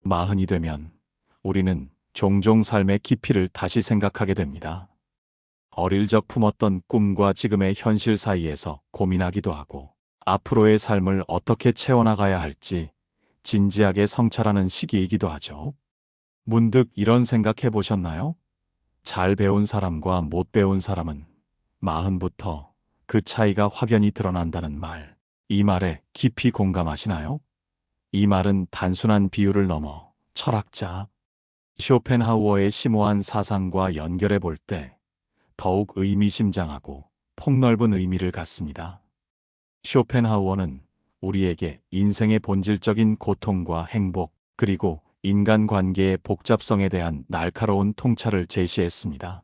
마흔이 되면 우리는 종종 삶의 깊이를 다시 생각하게 됩니다. 어릴 적 품었던 꿈과 지금의 현실 사이에서 고민하기도 하고 앞으로의 삶을 어떻게 채워나가야 할지 진지하게 성찰하는 시기이기도 하죠. 문득 이런 생각해 보셨나요? 잘 배운 사람과 못 배운 사람은 마흔부터 그 차이가 확연히 드러난다는 말. 이 말에 깊이 공감하시나요? 이 말은 단순한 비유를 넘어 철학자 쇼펜하우어의 심오한 사상과 연결해 볼 때 더욱 의미심장하고 폭넓은 의미를 갖습니다. 쇼펜하우어는 우리에게 인생의 본질적인 고통과 행복, 그리고 인간관계의 복잡성에 대한 날카로운 통찰을 제시했습니다.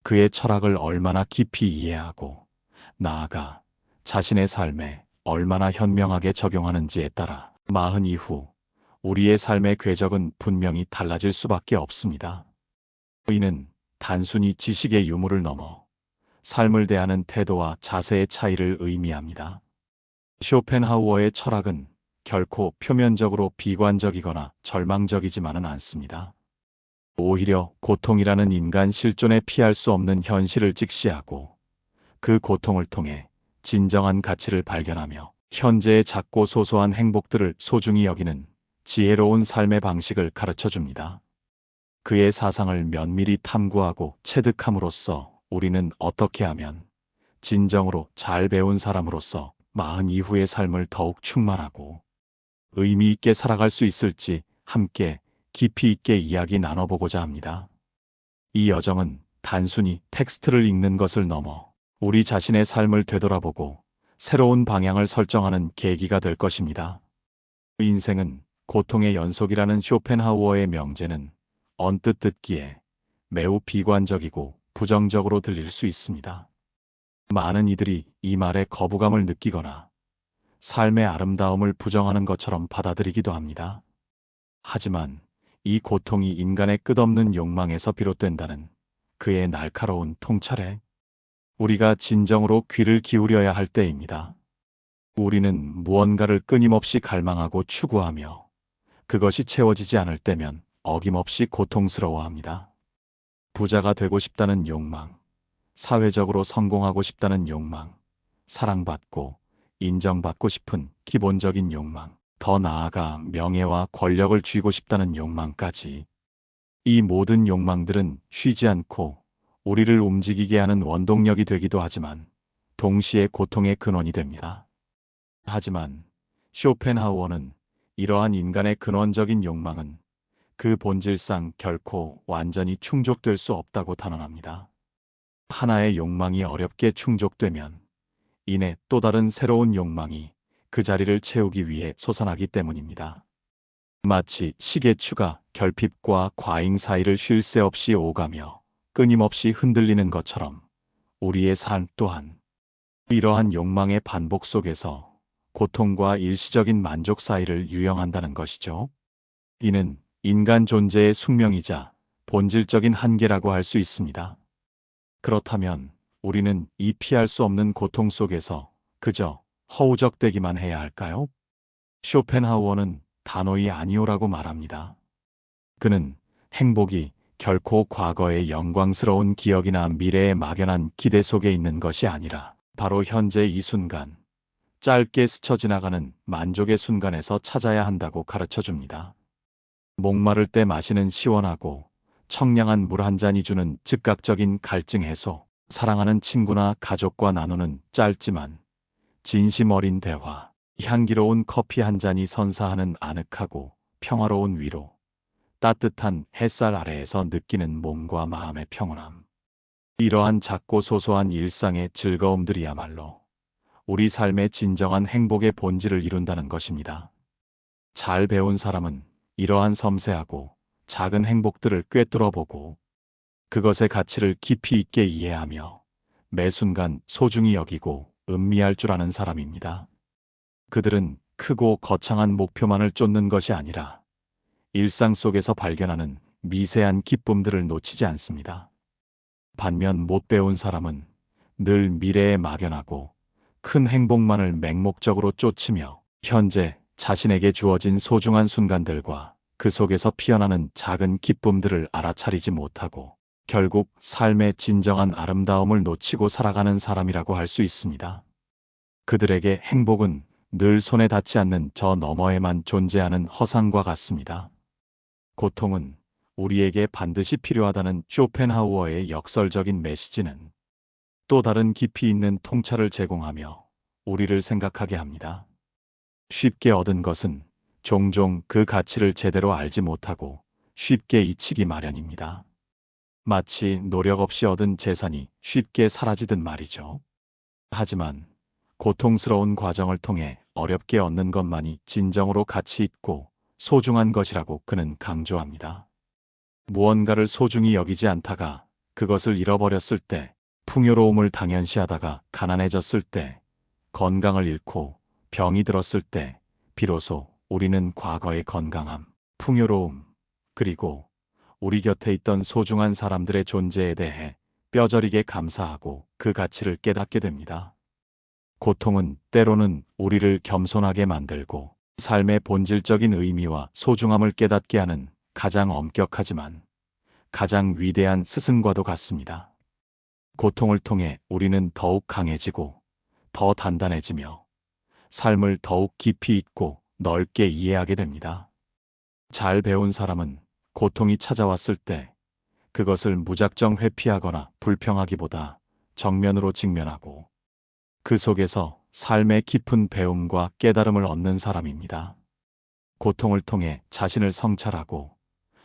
그의 철학을 얼마나 깊이 이해하고 나아가 자신의 삶에 얼마나 현명하게 적용하는지에 따라 마흔 이후 우리의 삶의 궤적은 분명히 달라질 수밖에 없습니다. 이는 단순히 지식의 유무를 넘어 삶을 대하는 태도와 자세의 차이를 의미합니다. 쇼펜하우어의 철학은 결코 표면적으로 비관적이거나 절망적이지만은 않습니다. 오히려 고통이라는 인간 실존에 피할 수 없는 현실을 직시하고 그 고통을 통해 진정한 가치를 발견하며 현재의 작고 소소한 행복들을 소중히 여기는 지혜로운 삶의 방식을 가르쳐 줍니다. 그의 사상을 면밀히 탐구하고 체득함으로써 우리는 어떻게 하면 진정으로 잘 배운 사람으로서 마흔 이후의 삶을 더욱 충만하고 의미 있게 살아갈 수 있을지 함께 깊이 있게 이야기 나눠보고자 합니다. 이 여정은 단순히 텍스트를 읽는 것을 넘어 우리 자신의 삶을 되돌아보고 새로운 방향을 설정하는 계기가 될 것입니다. 인생은 고통의 연속이라는 쇼펜하우어의 명제는 언뜻 듣기에 매우 비관적이고 부정적으로 들릴 수 있습니다. 많은 이들이 이 말에 거부감을 느끼거나 삶의 아름다움을 부정하는 것처럼 받아들이기도 합니다. 하지만 이 고통이 인간의 끝없는 욕망에서 비롯된다는 그의 날카로운 통찰에 우리가 진정으로 귀를 기울여야 할 때입니다. 우리는 무언가를 끊임없이 갈망하고 추구하며 그것이 채워지지 않을 때면 어김없이 고통스러워합니다. 부자가 되고 싶다는 욕망, 사회적으로 성공하고 싶다는 욕망, 사랑받고 인정받고 싶은 기본적인 욕망, 더 나아가 명예와 권력을 쥐고 싶다는 욕망까지. 이 모든 욕망들은 쉬지 않고 우리를 움직이게 하는 원동력이 되기도 하지만 동시에 고통의 근원이 됩니다. 하지만 쇼펜하우어는 이러한 인간의 근원적인 욕망은 그 본질상 결코 완전히 충족될 수 없다고 단언합니다. 하나의 욕망이 어렵게 충족되면 이내 또 다른 새로운 욕망이 그 자리를 채우기 위해 솟아나기 때문입니다. 마치 시계추가 결핍과 과잉 사이를 쉴 새 없이 오가며 끊임없이 흔들리는 것처럼 우리의 삶 또한 이러한 욕망의 반복 속에서 고통과 일시적인 만족 사이를 유영한다는 것이죠. 이는 인간 존재의 숙명이자 본질적인 한계라고 할 수 있습니다. 그렇다면 우리는 이 피할 수 없는 고통 속에서 그저 허우적대기만 해야 할까요? 쇼펜하우어는 단호히 아니오라고 말합니다. 그는 행복이 결코 과거의 영광스러운 기억이나 미래의 막연한 기대 속에 있는 것이 아니라 바로 현재 이 순간, 짧게 스쳐 지나가는 만족의 순간에서 찾아야 한다고 가르쳐 줍니다. 목마를 때 마시는 시원하고 청량한 물 한 잔이 주는 즉각적인 갈증 해소, 사랑하는 친구나 가족과 나누는 짧지만 진심 어린 대화, 향기로운 커피 한 잔이 선사하는 아늑하고 평화로운 위로, 따뜻한 햇살 아래에서 느끼는 몸과 마음의 평온함. 이러한 작고 소소한 일상의 즐거움들이야말로 우리 삶의 진정한 행복의 본질을 이룬다는 것입니다. 잘 배운 사람은 이러한 섬세하고 작은 행복들을 꿰뚫어보고 그것의 가치를 깊이 있게 이해하며 매 순간 소중히 여기고 음미할 줄 아는 사람입니다. 그들은 크고 거창한 목표만을 쫓는 것이 아니라 일상 속에서 발견하는 미세한 기쁨들을 놓치지 않습니다. 반면 못 배운 사람은 늘 미래에 막연하고 큰 행복만을 맹목적으로 쫓으며 현재 자신에게 주어진 소중한 순간들과 그 속에서 피어나는 작은 기쁨들을 알아차리지 못하고 결국 삶의 진정한 아름다움을 놓치고 살아가는 사람이라고 할 수 있습니다. 그들에게 행복은 늘 손에 닿지 않는 저 너머에만 존재하는 허상과 같습니다. 고통은 우리에게 반드시 필요하다는 쇼펜하우어의 역설적인 메시지는 또 다른 깊이 있는 통찰을 제공하며 우리를 생각하게 합니다. 쉽게 얻은 것은 종종 그 가치를 제대로 알지 못하고 쉽게 잊히기 마련입니다. 마치 노력 없이 얻은 재산이 쉽게 사라지듯 말이죠. 하지만 고통스러운 과정을 통해 어렵게 얻는 것만이 진정으로 가치 있고 소중한 것이라고 그는 강조합니다. 무언가를 소중히 여기지 않다가 그것을 잃어버렸을 때, 풍요로움을 당연시하다가 가난해졌을 때, 건강을 잃고 병이 들었을 때, 비로소 우리는 과거의 건강함, 풍요로움, 그리고 우리 곁에 있던 소중한 사람들의 존재에 대해 뼈저리게 감사하고 그 가치를 깨닫게 됩니다. 고통은 때로는 우리를 겸손하게 만들고 삶의 본질적인 의미와 소중함을 깨닫게 하는 가장 엄격하지만 가장 위대한 스승과도 같습니다. 고통을 통해 우리는 더욱 강해지고 더 단단해지며 삶을 더욱 깊이 있고 넓게 이해하게 됩니다. 잘 배운 사람은 고통이 찾아왔을 때 그것을 무작정 회피하거나 불평하기보다 정면으로 직면하고 그 속에서 삶의 깊은 배움과 깨달음을 얻는 사람입니다. 고통을 통해 자신을 성찰하고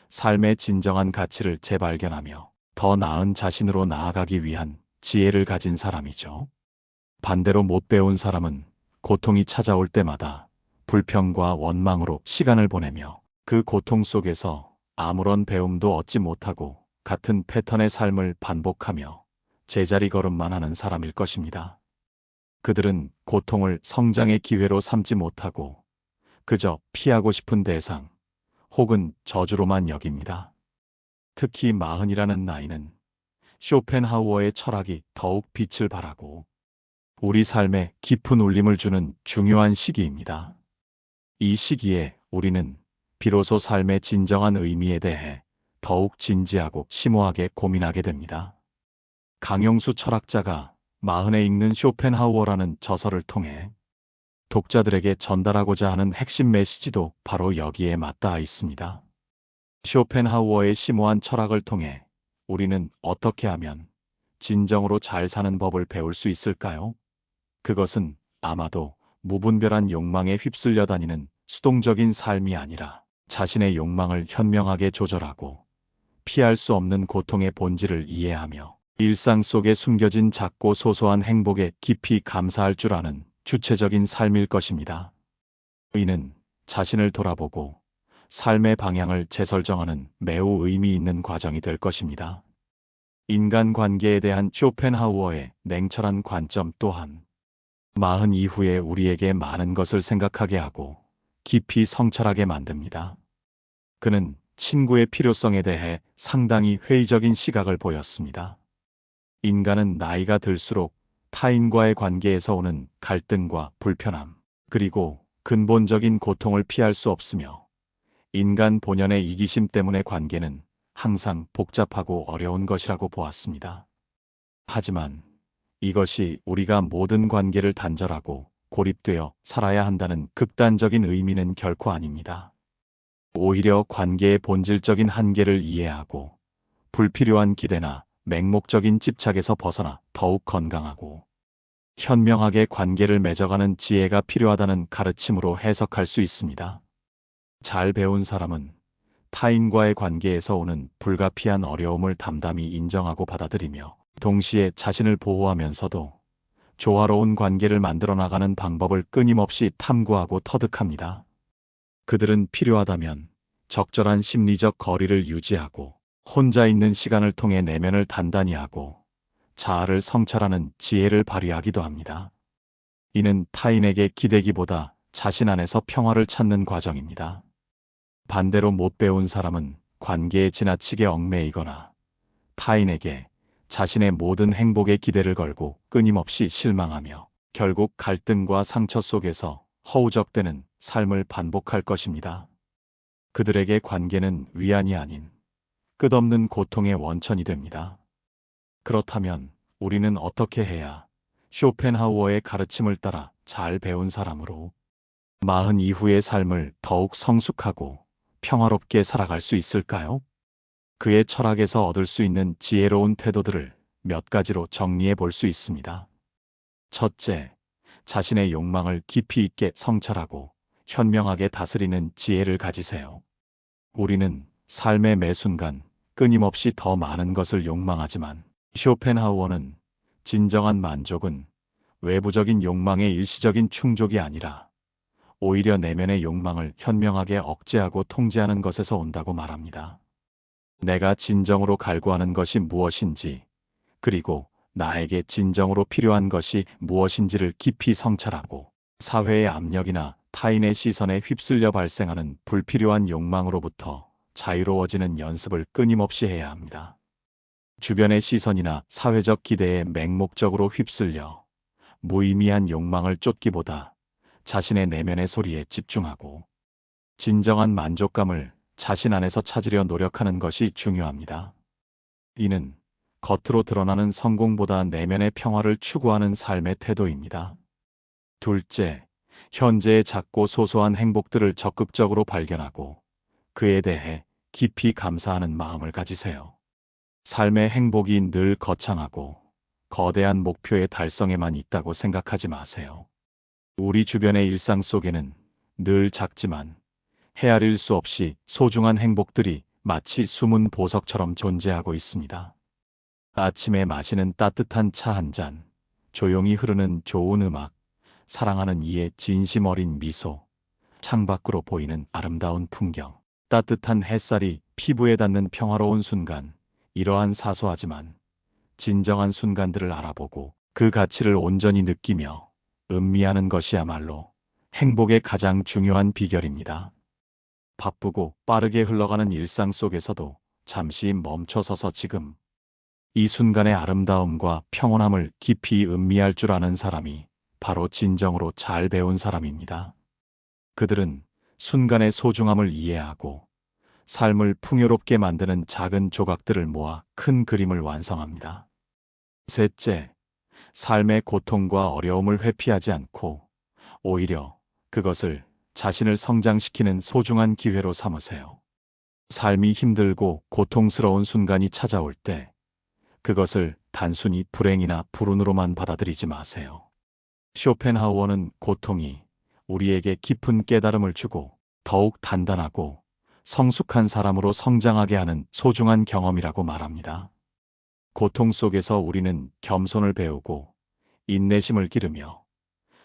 삶의 진정한 가치를 재발견하며 더 나은 자신으로 나아가기 위한 지혜를 가진 사람이죠. 반대로 못 배운 사람은 고통이 찾아올 때마다 불평과 원망으로 시간을 보내며 그 고통 속에서 아무런 배움도 얻지 못하고 같은 패턴의 삶을 반복하며 제자리 걸음만 하는 사람일 것입니다. 그들은 고통을 성장의 기회로 삼지 못하고 그저 피하고 싶은 대상 혹은 저주로만 여깁니다. 특히 40이라는 나이는 쇼펜하우어의 철학이 더욱 빛을 발하고 우리 삶에 깊은 울림을 주는 중요한 시기입니다. 이 시기에 우리는 비로소 삶의 진정한 의미에 대해 더욱 진지하고 심오하게 고민하게 됩니다. 강영수 철학자가 40에 읽는 쇼펜하우어라는 저서를 통해 독자들에게 전달하고자 하는 핵심 메시지도 바로 여기에 맞닿아 있습니다. 쇼펜하우어의 심오한 철학을 통해 우리는 어떻게 하면 진정으로 잘 사는 법을 배울 수 있을까요? 그것은 아마도 무분별한 욕망에 휩쓸려 다니는 수동적인 삶이 아니라 자신의 욕망을 현명하게 조절하고 피할 수 없는 고통의 본질을 이해하며 일상 속에 숨겨진 작고 소소한 행복에 깊이 감사할 줄 아는 주체적인 삶일 것입니다. 이는 자신을 돌아보고 삶의 방향을 재설정하는 매우 의미 있는 과정이 될 것입니다. 인간관계에 대한 쇼펜하우어의 냉철한 관점 또한 40 이후에 우리에게 많은 것을 생각하게 하고 깊이 성찰하게 만듭니다. 그는 친구의 필요성에 대해 상당히 회의적인 시각을 보였습니다. 인간은 나이가 들수록 타인과의 관계에서 오는 갈등과 불편함, 그리고 근본적인 고통을 피할 수 없으며 인간 본연의 이기심 때문에 관계는 항상 복잡하고 어려운 것이라고 보았습니다. 하지만 이것이 우리가 모든 관계를 단절하고 고립되어 살아야 한다는 극단적인 의미는 결코 아닙니다. 오히려 관계의 본질적인 한계를 이해하고 불필요한 기대나 맹목적인 집착에서 벗어나 더욱 건강하고 현명하게 관계를 맺어가는 지혜가 필요하다는 가르침으로 해석할 수 있습니다. 잘 배운 사람은 타인과의 관계에서 오는 불가피한 어려움을 담담히 인정하고 받아들이며 동시에 자신을 보호하면서도 조화로운 관계를 만들어 나가는 방법을 끊임없이 탐구하고 터득합니다. 그들은 필요하다면 적절한 심리적 거리를 유지하고 혼자 있는 시간을 통해 내면을 단단히 하고 자아를 성찰하는 지혜를 발휘하기도 합니다. 이는 타인에게 기대기보다 자신 안에서 평화를 찾는 과정입니다. 반대로 못 배운 사람은 관계에 지나치게 얽매이거나 타인에게 자신의 모든 행복에 기대를 걸고 끊임없이 실망하며 결국 갈등과 상처 속에서 허우적대는 삶을 반복할 것입니다. 그들에게 관계는 위안이 아닌 끝없는 고통의 원천이 됩니다. 그렇다면 우리는 어떻게 해야 쇼펜하우어의 가르침을 따라 잘 배운 사람으로 마흔 이후의 삶을 더욱 성숙하고 평화롭게 살아갈 수 있을까요? 그의 철학에서 얻을 수 있는 지혜로운 태도들을 몇 가지로 정리해 볼 수 있습니다. 첫째, 자신의 욕망을 깊이 있게 성찰하고 현명하게 다스리는 지혜를 가지세요. 우리는 삶의 매 순간 끊임없이 더 많은 것을 욕망하지만 쇼펜하우어는 진정한 만족은 외부적인 욕망의 일시적인 충족이 아니라 오히려 내면의 욕망을 현명하게 억제하고 통제하는 것에서 온다고 말합니다. 내가 진정으로 갈구하는 것이 무엇인지, 그리고 나에게 진정으로 필요한 것이 무엇인지를 깊이 성찰하고 사회의 압력이나 타인의 시선에 휩쓸려 발생하는 불필요한 욕망으로부터 자유로워지는 연습을 끊임없이 해야 합니다. 주변의 시선이나 사회적 기대에 맹목적으로 휩쓸려 무의미한 욕망을 쫓기보다 자신의 내면의 소리에 집중하고 진정한 만족감을 자신 안에서 찾으려 노력하는 것이 중요합니다. 이는 겉으로 드러나는 성공보다 내면의 평화를 추구하는 삶의 태도입니다. 둘째, 현재의 작고 소소한 행복들을 적극적으로 발견하고 그에 대해 깊이 감사하는 마음을 가지세요. 삶의 행복이 늘 거창하고 거대한 목표의 달성에만 있다고 생각하지 마세요. 우리 주변의 일상 속에는 늘 작지만 헤아릴 수 없이 소중한 행복들이 마치 숨은 보석처럼 존재하고 있습니다. 아침에 마시는 따뜻한 차 한 잔, 조용히 흐르는 좋은 음악, 사랑하는 이의 진심 어린 미소, 창밖으로 보이는 아름다운 풍경, 따뜻한 햇살이 피부에 닿는 평화로운 순간, 이러한 사소하지만 진정한 순간들을 알아보고 그 가치를 온전히 느끼며 음미하는 것이야말로 행복의 가장 중요한 비결입니다. 바쁘고 빠르게 흘러가는 일상 속에서도 잠시 멈춰서서 지금 이 순간의 아름다움과 평온함을 깊이 음미할 줄 아는 사람이 바로 진정으로 잘 배운 사람입니다. 그들은 순간의 소중함을 이해하고 삶을 풍요롭게 만드는 작은 조각들을 모아 큰 그림을 완성합니다. 셋째, 삶의 고통과 어려움을 회피하지 않고 오히려 그것을 자신을 성장시키는 소중한 기회로 삼으세요. 삶이 힘들고 고통스러운 순간이 찾아올 때 그것을 단순히 불행이나 불운으로만 받아들이지 마세요. 쇼펜하우어는 고통이 우리에게 깊은 깨달음을 주고 더욱 단단하고 성숙한 사람으로 성장하게 하는 소중한 경험이라고 말합니다. 고통 속에서 우리는 겸손을 배우고 인내심을 기르며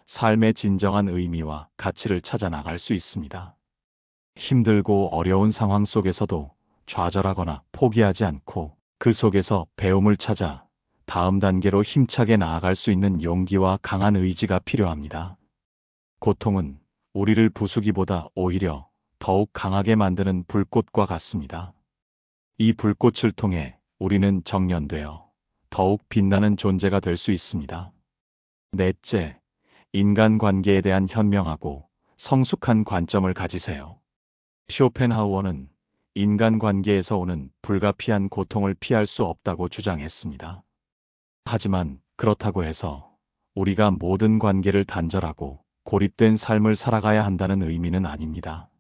삶의 진정한 의미와 가치를 찾아 나갈 수 있습니다. 힘들고 어려운 상황 속에서도 좌절하거나 포기하지 않고 그 속에서 배움을 찾아 다음 단계로 힘차게 나아갈 수 있는 용기와 강한 의지가 필요합니다. 고통은 우리를 부수기보다 오히려 더욱 강하게 만드는 불꽃과 같습니다. 이 불꽃을 통해 우리는 정련되어 더욱 빛나는 존재가 될 수 있습니다. 넷째, 인간관계에 대한 현명하고 성숙한 관점을 가지세요. 쇼펜하우어는 인간관계에서 오는 불가피한 고통을 피할 수 없다고 주장했습니다. 하지만 그렇다고 해서 우리가 모든 관계를 단절하고 고립된 삶을 살아가야 한다는 의미는 아닙니다.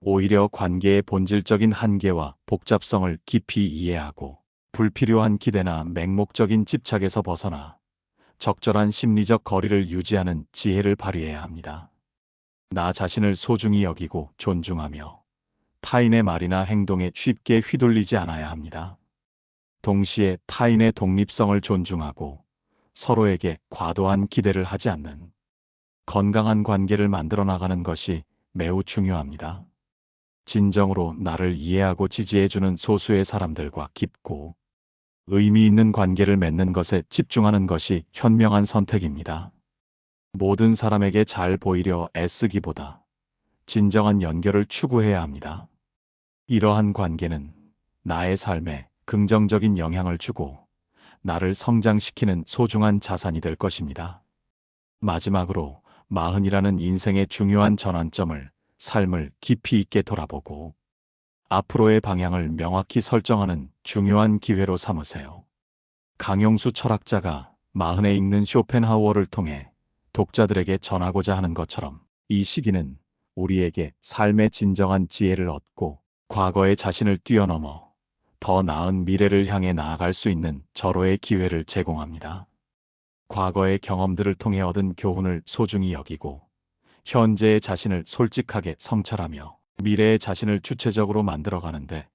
오히려 관계의 본질적인 한계와 복잡성을 깊이 이해하고 불필요한 기대나 맹목적인 집착에서 벗어나 적절한 심리적 거리를 유지하는 지혜를 발휘해야 합니다. 나 자신을 소중히 여기고 존중하며 타인의 말이나 행동에 쉽게 휘둘리지 않아야 합니다. 동시에 타인의 독립성을 존중하고 서로에게 과도한 기대를 하지 않는 건강한 관계를 만들어 나가는 것이 매우 중요합니다. 진정으로 나를 이해하고 지지해주는 소수의 사람들과 깊고 의미 있는 관계를 맺는 것에 집중하는 것이 현명한 선택입니다. 모든 사람에게 잘 보이려 애쓰기보다 진정한 연결을 추구해야 합니다. 이러한 관계는 나의 삶에 긍정적인 영향을 주고 나를 성장시키는 소중한 자산이 될 것입니다. 마지막으로 마흔이라는 인생의 중요한 전환점을 삶을 깊이 있게 돌아보고 앞으로의 방향을 명확히 설정하는 중요한 기회로 삼으세요. 강용수 철학자가 마흔에 읽는 쇼펜하우어를 통해 독자들에게 전하고자 하는 것처럼 이 시기는 우리에게 삶의 진정한 지혜를 얻고 과거의 자신을 뛰어넘어 더 나은 미래를 향해 나아갈 수 있는 절호의 기회를 제공합니다. 과거의 경험들을 통해 얻은 교훈을 소중히 여기고 현재의 자신을 솔직하게 성찰하며 미래의 자신을 주체적으로 만들어가는데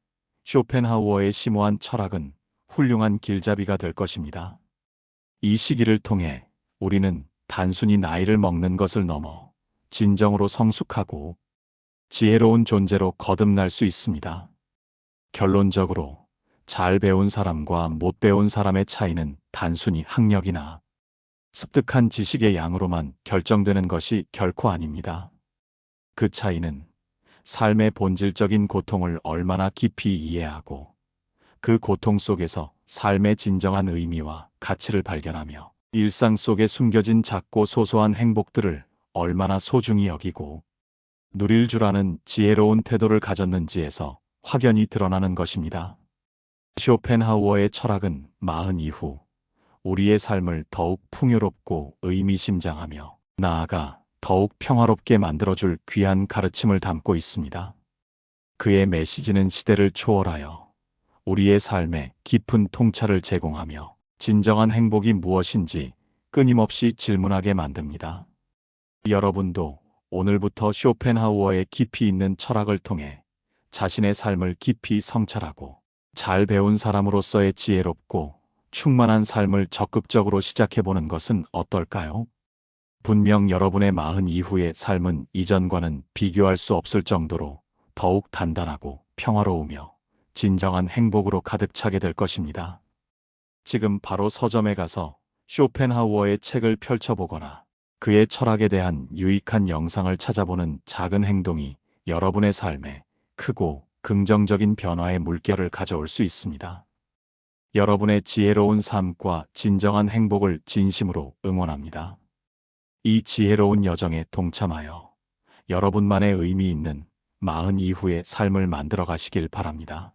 쇼펜하우어의 심오한 철학은 훌륭한 길잡이가 될 것입니다. 이 시기를 통해 우리는 단순히 나이를 먹는 것을 넘어 진정으로 성숙하고 지혜로운 존재로 거듭날 수 있습니다. 결론적으로 잘 배운 사람과 못 배운 사람의 차이는 단순히 학력이나 습득한 지식의 양으로만 결정되는 것이 결코 아닙니다. 그 차이는 삶의 본질적인 고통을 얼마나 깊이 이해하고 그 고통 속에서 삶의 진정한 의미와 가치를 발견하며 일상 속에 숨겨진 작고 소소한 행복들을 얼마나 소중히 여기고 누릴 줄 아는 지혜로운 태도를 가졌는지에서 확연히 드러나는 것입니다. 쇼펜하우어의 철학은 마흔 이후 우리의 삶을 더욱 풍요롭고 의미심장하며 나아가 더욱 평화롭게 만들어줄 귀한 가르침을 담고 있습니다. 그의 메시지는 시대를 초월하여 우리의 삶에 깊은 통찰을 제공하며 진정한 행복이 무엇인지 끊임없이 질문하게 만듭니다. 여러분도 오늘부터 쇼펜하우어의 깊이 있는 철학을 통해 자신의 삶을 깊이 성찰하고 잘 배운 사람으로서의 지혜롭고 충만한 삶을 적극적으로 시작해보는 것은 어떨까요? 분명 여러분의 마흔 이후의 삶은 이전과는 비교할 수 없을 정도로 더욱 단단하고 평화로우며 진정한 행복으로 가득 차게 될 것입니다. 지금 바로 서점에 가서 쇼펜하우어의 책을 펼쳐보거나 그의 철학에 대한 유익한 영상을 찾아보는 작은 행동이 여러분의 삶에 크고 긍정적인 변화의 물결을 가져올 수 있습니다. 여러분의 지혜로운 삶과 진정한 행복을 진심으로 응원합니다. 이 지혜로운 여정에 동참하여 여러분만의 의미 있는 마흔 이후의 삶을 만들어 가시길 바랍니다.